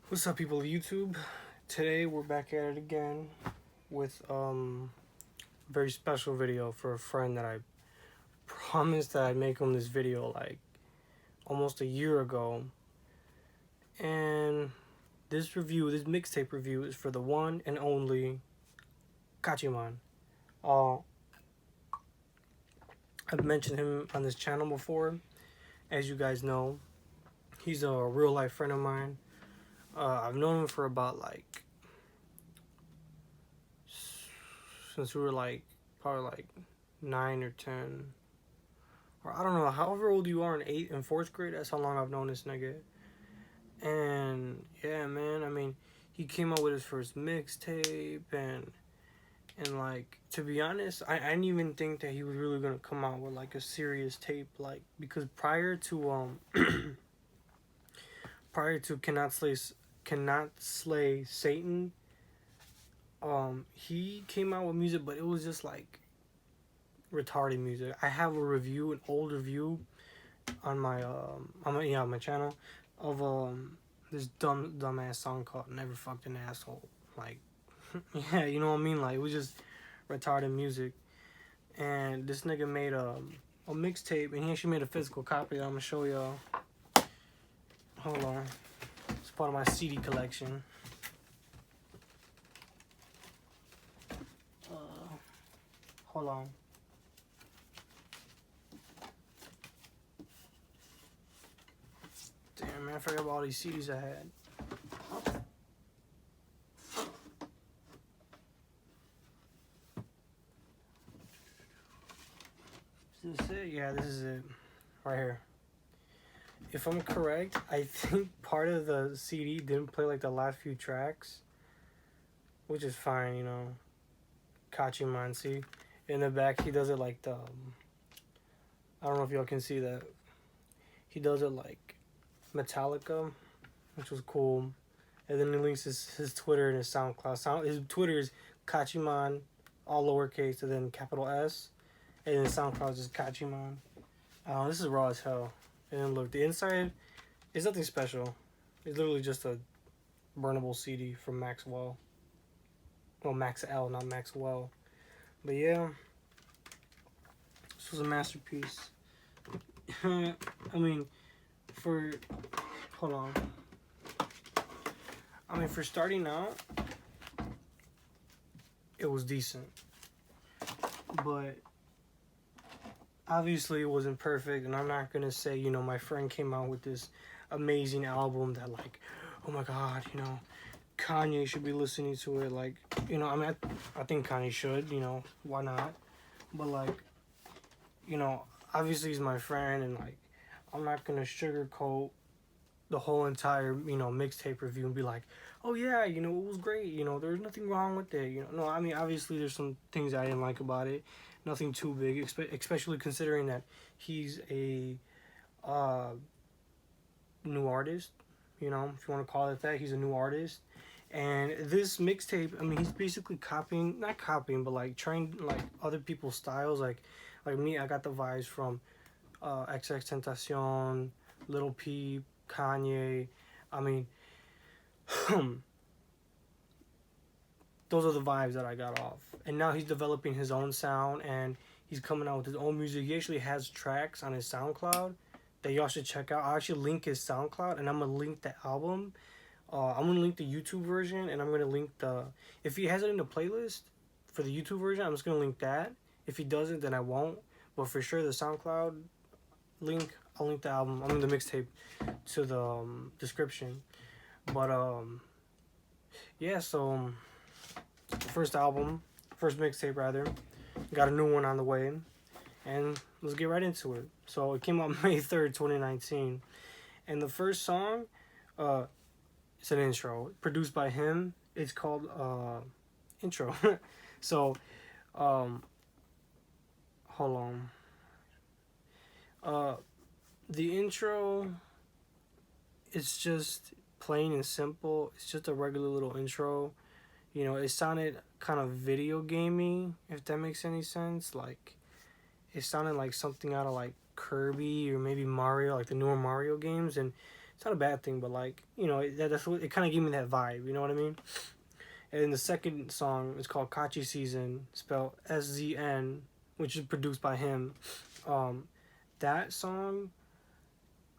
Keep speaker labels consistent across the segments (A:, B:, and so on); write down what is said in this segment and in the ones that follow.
A: What's up, people of YouTube? Today we're back at it again with a very special video for a friend that I promised that I'd make him this video like almost a year ago. And this mixtape review, is for the one and only Kachiman. Uh, I've mentioned him on this channel before. As you guys know, he's a real life friend of mine. I've known him for about since we were probably 9 or 10, or I don't know, however old you are in 8th and 4th grade. That's how long I've known this nigga. And yeah, man, I mean, he came out with his first mixtape, and like, to be honest, I didn't even think that he was really gonna come out with like a serious tape, like, because prior to prior to Cannot Slay Satan, he came out with music, but it was just like retarded music. I have a review, an old review on my my channel of this dumbass song called Never Fucked an Asshole. Like, yeah, you know what I mean? Like, it was just retarded music. And this nigga made a mixtape, and he actually made a physical copy that I'm gonna show y'all. Hold on. It's part of my CD collection. Hold on. Damn, man, I forgot about all these CDs I had. Is this it? Yeah, this is it. Right here. If I'm correct, I think part of the CD didn't play like the last few tracks, which is fine, you know. Kachiman, see? In the back, he does it like the... I don't know if y'all can see that. He does it like Metallica, which was cool. And then he links his Twitter and his SoundCloud. His Twitter is Kachiman, all lowercase, and then capital S. And then SoundCloud is just Kachiman. This is raw as hell. And then look, the inside is nothing special. It's literally just a burnable CD from Maxwell. Well, Max L, not Maxwell. But yeah, this was a masterpiece. I mean, hold on. I mean, for starting out, it was decent. But obviously it wasn't perfect, and I'm not gonna say, you know, my friend came out with this amazing album that, like, oh my god, you know, Kanye should be listening to it. Like, you know, I mean, I think Kanye should, you know, why not? But, like, you know, obviously he's my friend, and, like, I'm not gonna sugarcoat the whole entire, you know, mixtape review and be like, oh yeah, you know, it was great, you know, there's nothing wrong with it, you know. No, I mean, obviously there's some things I didn't like about it. Nothing too big, especially considering that he's a new artist, you know, if you want to call it that. He's a new artist. And this mixtape, I mean, he's basically copying, not copying, but like trying like other people's styles. Like me, I got the vibes from XX Tentacion, Lil Peep, Kanye. I mean, those are the vibes that I got off. And now he's developing his own sound, and he's coming out with his own music. He actually has tracks on his SoundCloud that y'all should check out. I'll actually link his SoundCloud, and I'm going to link the album. I'm going to link the YouTube version, and I'm going to link the... If he has it in the playlist for the YouTube version, I'm just going to link that. If he doesn't, then I won't. But for sure, the SoundCloud link, I'll link the album, the mixtape, to the description. But, yeah, so... first mixtape rather, got a new one on the way, and let's get right into it. So it came out May 3rd, 2019, and the first song, it's an intro produced by him. It's called Intro. So hold on. The intro, it's just plain and simple. It's just a regular little intro. You know, it sounded kind of video gamey, if that makes any sense. Like, it sounded like something out of like Kirby or maybe Mario, like the newer Mario games. And It's not a bad thing, but like, you know, that's what it kind of gave me that vibe. You know what I mean? And the second song is called Kachi Season, spelled SZN, which is produced by him. Um, that song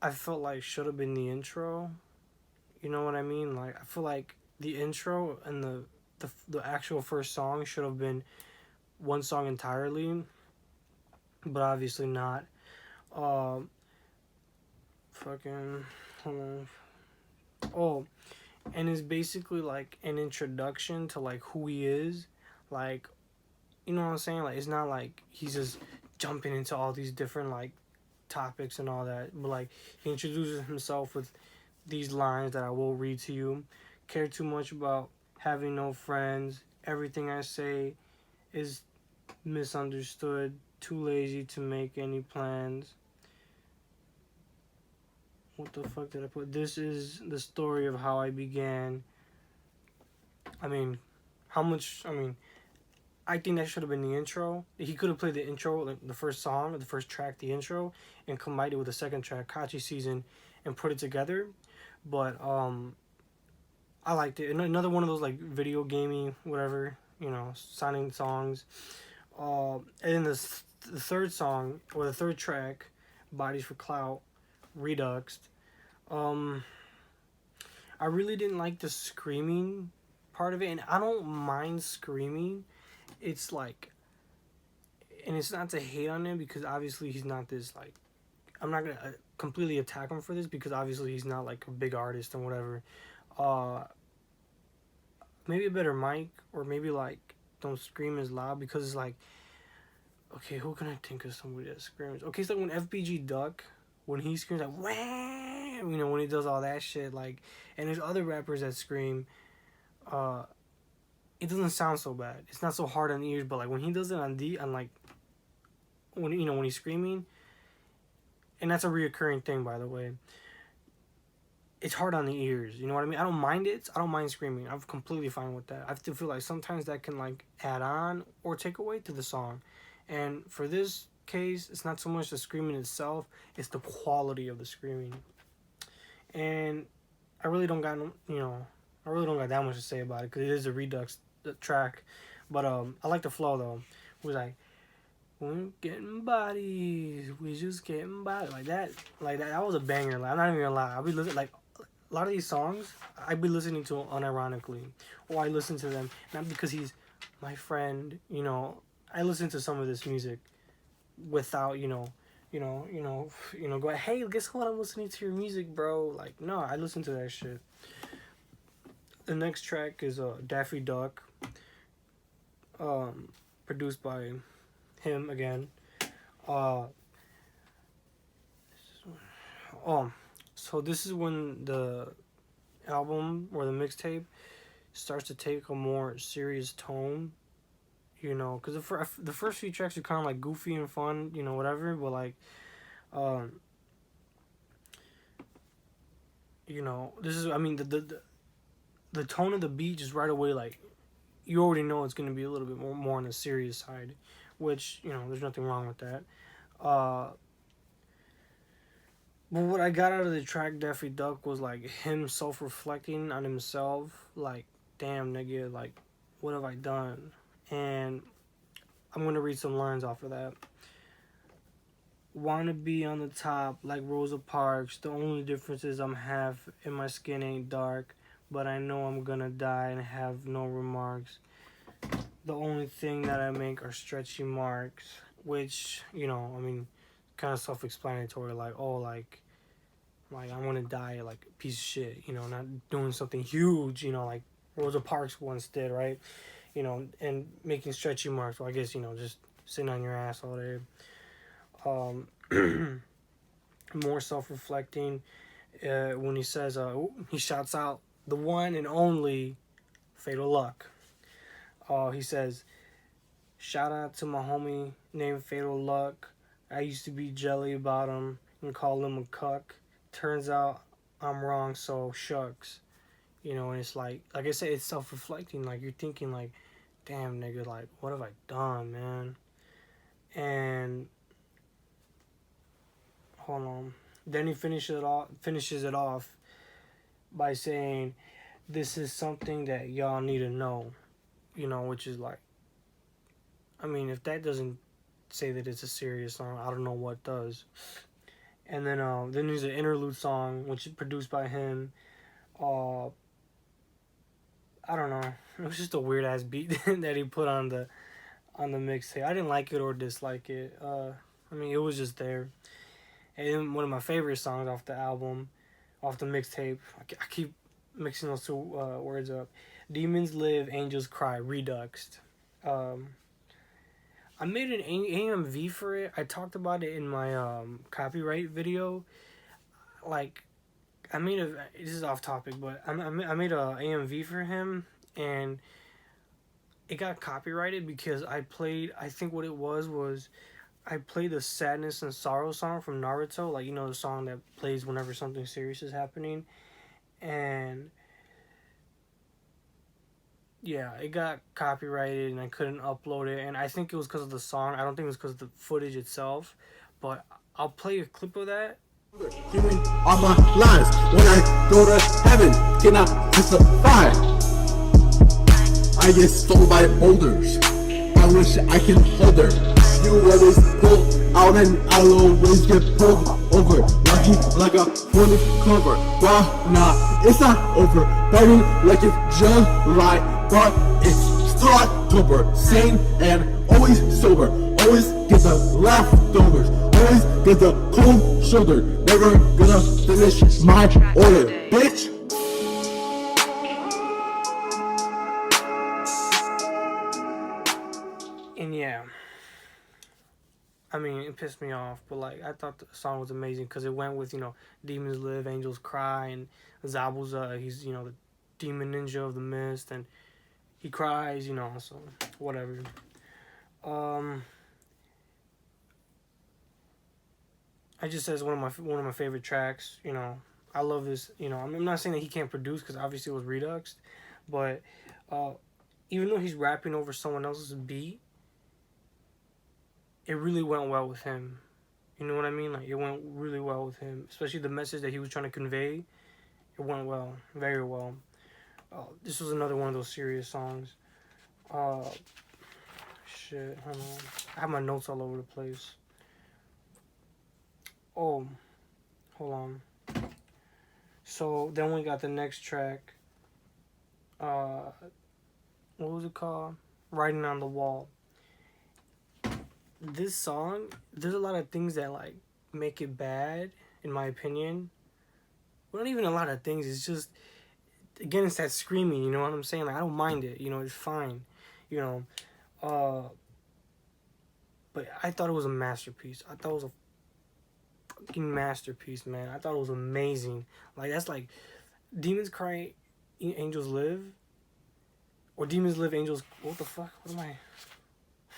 A: I felt like should have been the intro. You know what I mean? Like I feel like the intro and the actual first song should have been one song entirely, but obviously not. Um, fucking hold on. Oh, and it's basically like an introduction to like who he is, like, you know what I'm saying? Like it's not like he's just jumping into all these different like topics and all that, but like he introduces himself with these lines that I will read to you. Care too much about having no friends. Everything I say is misunderstood. Too lazy to make any plans. What the fuck did I put? This is the story of how I began. I mean, how much? I mean, I think that should have been the intro. He could have played the intro, like the first song, the first track, the intro, and combined it with the second track, Kachi Season, and put it together. But I liked it. Another one of those like video gaming, whatever, you know, sounding songs. And then the third song or the third track, Bodies for Clout, Redux. Um, I really didn't like the screaming part of it, and I don't mind screaming. It's like, and it's not to hate on him because obviously he's not this like. I'm not gonna completely attack him for this because obviously he's not like a big artist and whatever. Uh, Maybe a better mic or maybe like don't scream as loud because it's like, okay, who can I think of somebody that screams? Okay, it's like when FBG Duck, when he screams like wham, you know, when he does all that shit, like, and there's other rappers that scream, uh, it doesn't sound so bad. It's not so hard on the ears, but like when he does it on like when, you know, when he's screaming, and that's a reoccurring thing, by the way. It's hard on the ears, you know what I mean? I don't mind it. I don't mind screaming. I'm completely fine with that. I still feel like sometimes that can like add on or take away to the song. And for this case, it's not so much the screaming itself, it's the quality of the screaming. And I really don't got, you know, I really don't got that much to say about it because it is a Redux track. But I like the flow though. It was like, we're getting bodies, we just getting bodies, like that. Like that was a banger. Like, I'm not even gonna lie. I'll be listening like a lot of these songs I'd be listening to unironically, or I listen to them not because he's my friend. You know, I listen to some of this music without go, hey, guess what? I'm listening to your music, bro. Like, no, I listen to that shit. The next track is Daffy Duck, produced by him again. Uh, so this is when the album or the mixtape starts to take a more serious tone, you know, because the first few tracks are kind of like goofy and fun, you know, whatever, but like, um, you know, this is, I mean, the tone of the beat just right away, like, you already know it's going to be a little bit more on the serious side, which, you know, there's nothing wrong with that. But what I got out of the track Daffy Duck was like him self-reflecting on himself, like, damn nigga, like, what have I done? And I'm gonna read some lines off of that. Wanna be on the top like Rosa Parks. The only difference is I'm half and my skin ain't dark, but I know I'm gonna die and have no remarks. The only thing that I make are stretchy marks, which, you know, I mean, kind of self-explanatory. Like, oh, like I'm gonna die like a piece of shit, you know, not doing something huge, you know, like Rosa Parks once did, right? You know, and making stretchy marks. Well, I guess, you know, just sitting on your ass all day. More self-reflecting when he says, he shouts out the one and only Fatal Luck. He says, shout out to my homie named Fatal Luck. I used to be jelly about him and call him a cuck. Turns out I'm wrong, so shucks. You know, and it's like I said, it's self-reflecting. Like, you're thinking like, damn nigga, like, what have I done, man? And hold on, Then he finishes it off by saying, "This is something that y'all need to know," which is like, I mean, if that doesn't say that it's a serious song, I don't know what does. And then there's an interlude song which is produced by him. Uh, I don't know. It was just a weird ass beat that he put on the mixtape. I didn't like it or dislike it. I mean, it was just there. And then one of my favorite songs off the album, off the mixtape. I keep mixing those two words up. Demons Live, Angels Cry, Reduxed. Um, I made an AMV for it. I talked about it in my copyright video. Like, this is off topic, but I made a AMV for him, and it got copyrighted because I think what it was I played the Sadness and Sorrow song from Naruto, like, the song that plays whenever something serious is happening. And yeah, it got copyrighted and I couldn't upload it. And I think it was because of the song. I don't think it was because of the footage itself. But I'll play a clip of that.
B: Hearing all my lies when I go to heaven, cannot testify. I get stolen by boulders. I wish I can hold her. You always pull out and I'll always get pulled over. Lucky like a 20 cover. Well, nah, it's not over. Burning like it's July, but it's still October. Sane and always sober. Always get the leftovers. Always get the cold shoulder. Never gonna finish my order, bitch.
A: And yeah, I mean, it pissed me off, but like, I thought the song was amazing because it went with, Demons Live, Angels Cry, and Zabuza, he's, the demon ninja of the mist, and he cries, so whatever. I just said it's one of my favorite tracks, I love this, I'm not saying that he can't produce because obviously it was Reduxed, but even though he's rapping over someone else's beat, it really went well with him. You know what I mean? Like, it went really well with him. Especially the message that he was trying to convey. It went well. Very well. This was another one of those serious songs. Shit. Hold on. I have my notes all over the place. Oh. Hold on. So, then we got the next track. What was it called? Writing on the Wall. This song, there's a lot of things that like make it bad, in my opinion. Well, not even a lot of things. It's just, again, it's that screaming. You know what I'm saying? Like, I don't mind it. It's fine. But I thought it was a masterpiece. I thought it was a fucking masterpiece, man. I thought it was amazing. Like, that's like Demons Cry, Angels Live, or Demons Live, Angels. What the fuck?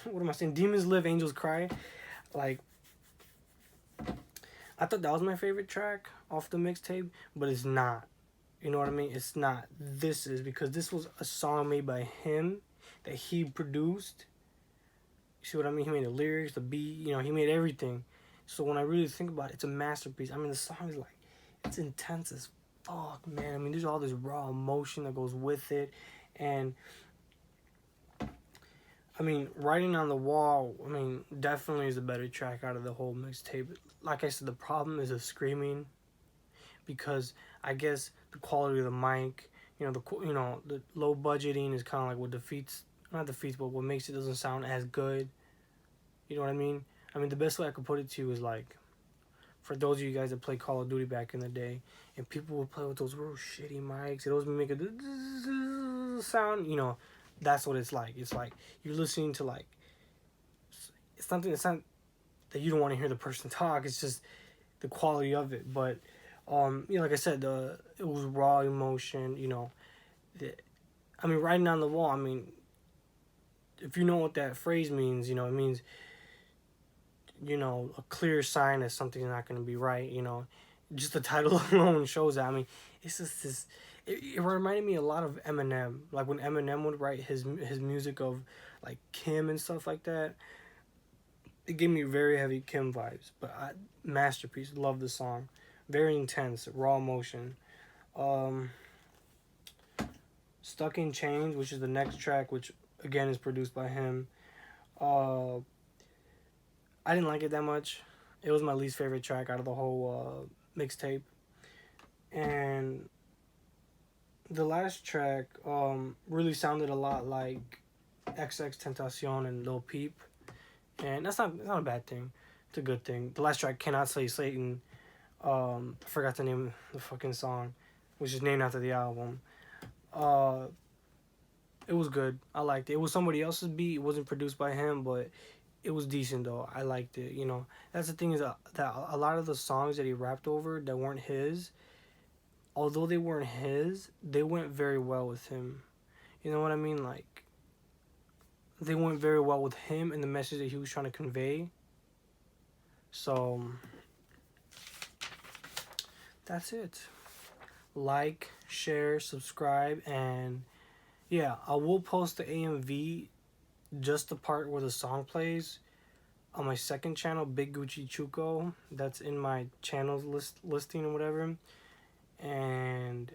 A: What am I saying? Demons Live, Angels Cry. Like, I thought that was my favorite track off the mixtape, but it's not. You know what I mean? It's not. This is, because this was a song made by him that he produced. You see what I mean? He made the lyrics, the beat, he made everything. So when I really think about it, it's a masterpiece. I mean, the song is like, it's intense as fuck, man. I mean, there's all this raw emotion that goes with it. And I mean, Writing on the Wall, definitely is a better track out of the whole mixtape. Like I said, the problem is the screaming, because I guess the quality of the mic, the low budgeting is kind of like what but what makes it doesn't sound as good. You know what I mean? I mean, the best way I could put it to you is like, for those of you guys that play Call of Duty back in the day, and people would play with those real shitty mics, it always make a sound, that's what it's like. It's like you're listening to, like, it's not that you don't want to hear the person talk. It's just the quality of it. But like I said, it was raw emotion. Writing on the wall. If you know what that phrase means, it means, a clear sign that something's not going to be right. Just the title alone shows that. It's just this. It reminded me a lot of Eminem. Like when Eminem would write his music of like Kim and stuff like that. It gave me very heavy Kim vibes. But masterpiece. Love the song. Very intense, raw emotion. Um, Stuck in Chains, which is the next track, which again is produced by him. Uh, I didn't like it that much. It was my least favorite track out of the whole mixtape. And the last track really sounded a lot like XX Tentacion and Lil Peep, and that's not a bad thing. It's a good thing. The last track, Cannot Say Satan. I forgot the name of the fucking song, which is named after the album. Uh, it was good. I liked it. It was somebody else's beat. It wasn't produced by him, but it was decent though. I liked it. You know, that's the thing is that a lot of the songs that he rapped over that weren't his, although they weren't his, they went very well with him. You know what I mean? Like, they went very well with him and the message that he was trying to convey. So, that's it. Like, share, subscribe, and yeah, I will post the AMV, just the part where the song plays, on my second channel, Big Gucci Chuco. That's in my channels listing or whatever. And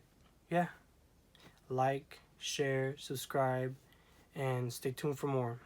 A: yeah, like, share, subscribe, and stay tuned for more.